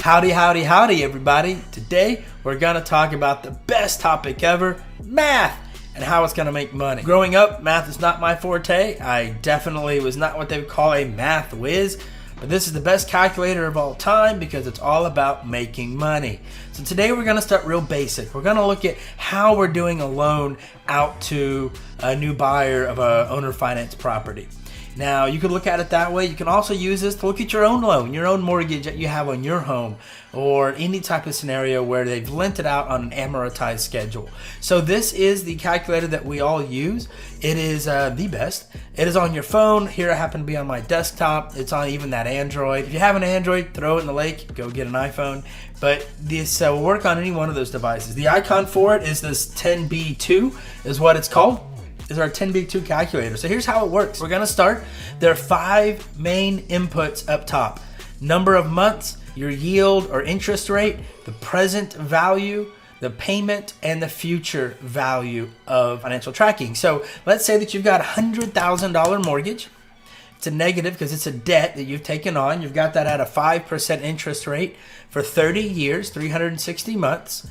Howdy, howdy, howdy, everybody. Today, we're going to talk about the best topic ever, math, and how it's going to make money. Growing up, math is not my forte. I definitely was not what they would call a math whiz, but this is the best calculator of all time because it's all about making money. So today, we're going to start real basic. We're going to look at how we're doing a loan out to a new buyer of a owner finance property. Now, you can look at it that way. You can also use this to look at your own loan, your own mortgage that you have on your home, or any type of scenario where they've lent it out on an amortized schedule. So this is the calculator that we all use. It is the best. It is on your phone. Here I happen to be on my desktop. It's on even that Android. If you have an Android, throw it in the lake. Go get an iPhone. But this will work on any one of those devices. The icon for it is this 10B2 is what it's called. Is our 10B2 calculator. So here's how it works. We're gonna start. There are 5 main inputs up top. Number of months, your yield or interest rate, the present value, the payment, and the future value of financial tracking. So let's say that you've got a $100,000 mortgage. It's a negative because it's a debt that you've taken on. You've got that at a 5% interest rate for 30 years, 360 months.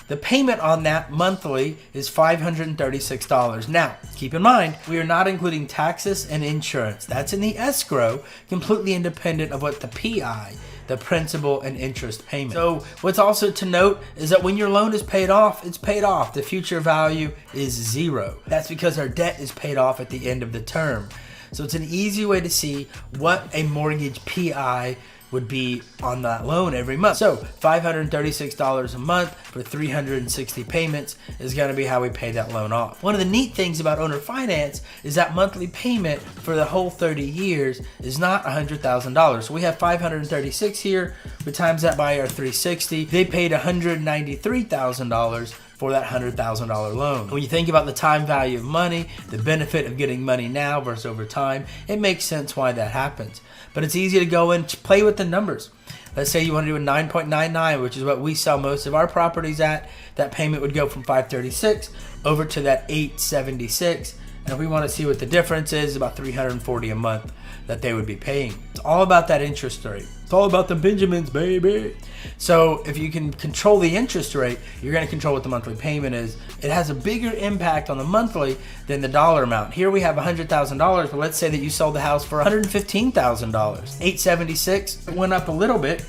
The payment on that monthly is $536. Now, keep in mind, we are not including taxes and insurance. That's in the escrow, completely independent of what the PI, the principal and interest payment. So what's also to note is that when your loan is paid off, it's paid off. The future value is 0. That's because our debt is paid off at the end of the term. So it's an easy way to see what a mortgage PI would be on that loan every month. So $536 a month for 360 payments is gonna be how we pay that loan off. One of the neat things about owner finance is that monthly payment for the whole 30 years is not $100,000. So we have 536 here, we times that by our 360. They paid $193,000 for that $100,000 loan. When you think about the time value of money, the benefit of getting money now versus over time, it makes sense why that happens. But it's easy to go and play with the numbers. Let's say you want to do a 9.99, which is what we sell most of our properties at. That payment would go from 536 over to that 876. And if we want to see what the difference is, about $340 a month that they would be paying. It's all about that interest rate. It's all about the Benjamins, baby. So if you can control the interest rate, you're going to control what the monthly payment is. It has a bigger impact on the monthly than the dollar amount. Here we have $100,000, but let's say that you sold the house for $115,000. 876, it went up a little bit,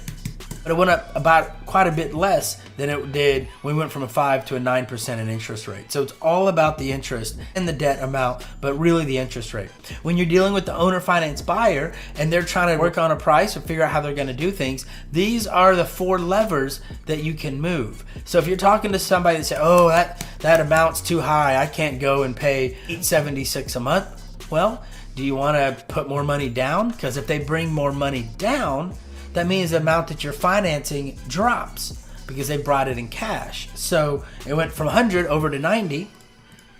but it went up about quite a bit less than it did when we went from a 5 to a 9% in interest rate. So it's all about the interest and the debt amount, but really the interest rate. When you're dealing with the owner finance buyer and they're trying to work on a price or figure out how they're gonna do things, these are the 4 levers that you can move. So if you're talking to somebody that say, oh, that amount's too high, I can't go and pay $876 a month. Well, do you wanna put more money down? Because if they bring more money down, that means the amount that you're financing drops because they brought it in cash. So it went from 100 over to 90.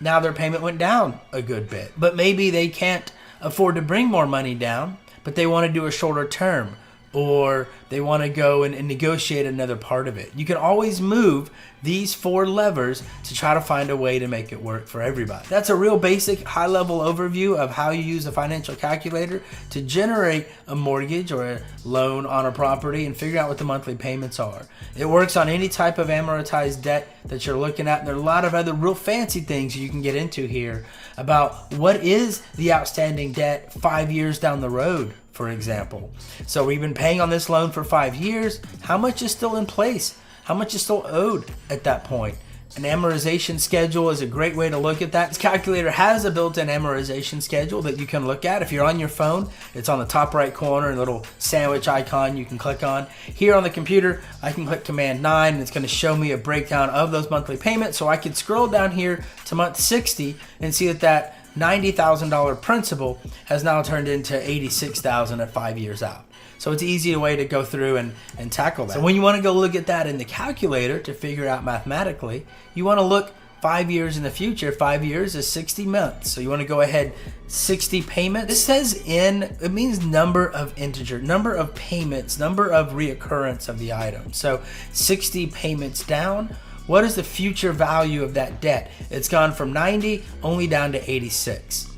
Now their payment went down a good bit. But maybe they can't afford to bring more money down, but they want to do a shorter term, or they want to go and negotiate another part of it. You can always move these 4 levers to try to find a way to make it work for everybody. That's a real basic high-level overview of how you use a financial calculator to generate a mortgage or a loan on a property and figure out what the monthly payments are. It works on any type of amortized debt that you're looking at. And there are a lot of other real fancy things you can get into here about what is the outstanding debt 5 years down the road, for example. So we've been paying on this loan for 5 years. How much is still in place? How much is still owed at that point? An amortization schedule is a great way to look at that. This calculator has a built-in amortization schedule that you can look at. If you're on your phone, it's on the top right corner, a little sandwich icon you can click on. Here on the computer, I can click Command 9, and it's going to show me a breakdown of those monthly payments. So I could scroll down here to month 60 and see that $90,000 principal has now turned into $86,000 at 5 years out. So it's an easy way to go through and tackle that. So when you want to go look at that in the calculator to figure out mathematically, you want to look 5 years in the future. 5 years is 60 months. So you want to go ahead 60 payments. This says it means number of integer, number of payments, number of reoccurrence of the item. So 60 payments down. What is the future value of that debt? It's gone from 90 only down to 86.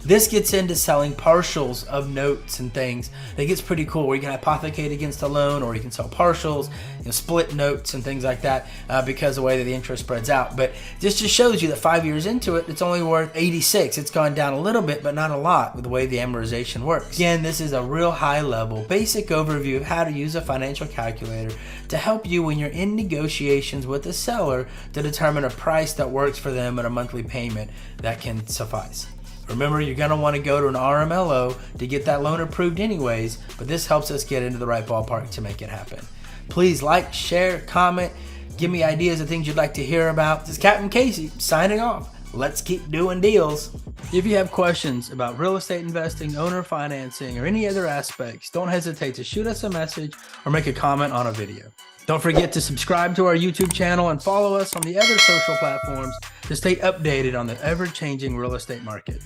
This gets into selling partials of notes and things. That gets pretty cool, where you can hypothecate against a loan, or you can sell partials, split notes and things like that, because of the way that the interest spreads out. But this just shows you that 5 years into it, it's only worth 86. It's gone down a little bit, but not a lot with the way the amortization works. Again, this is a real high level, basic overview of how to use a financial calculator to help you when you're in negotiations with the seller to determine a price that works for them and a monthly payment that can suffice. Remember, you're going to want to go to an RMLO to get that loan approved anyways, but this helps us get into the right ballpark to make it happen. Please like, share, comment, give me ideas of things you'd like to hear about. This is Captain Cayce signing off. Let's keep doing deals. If you have questions about real estate investing, owner financing, or any other aspects, don't hesitate to shoot us a message or make a comment on a video. Don't forget to subscribe to our YouTube channel and follow us on the other social platforms to stay updated on the ever-changing real estate market.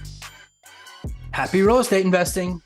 Happy real estate investing!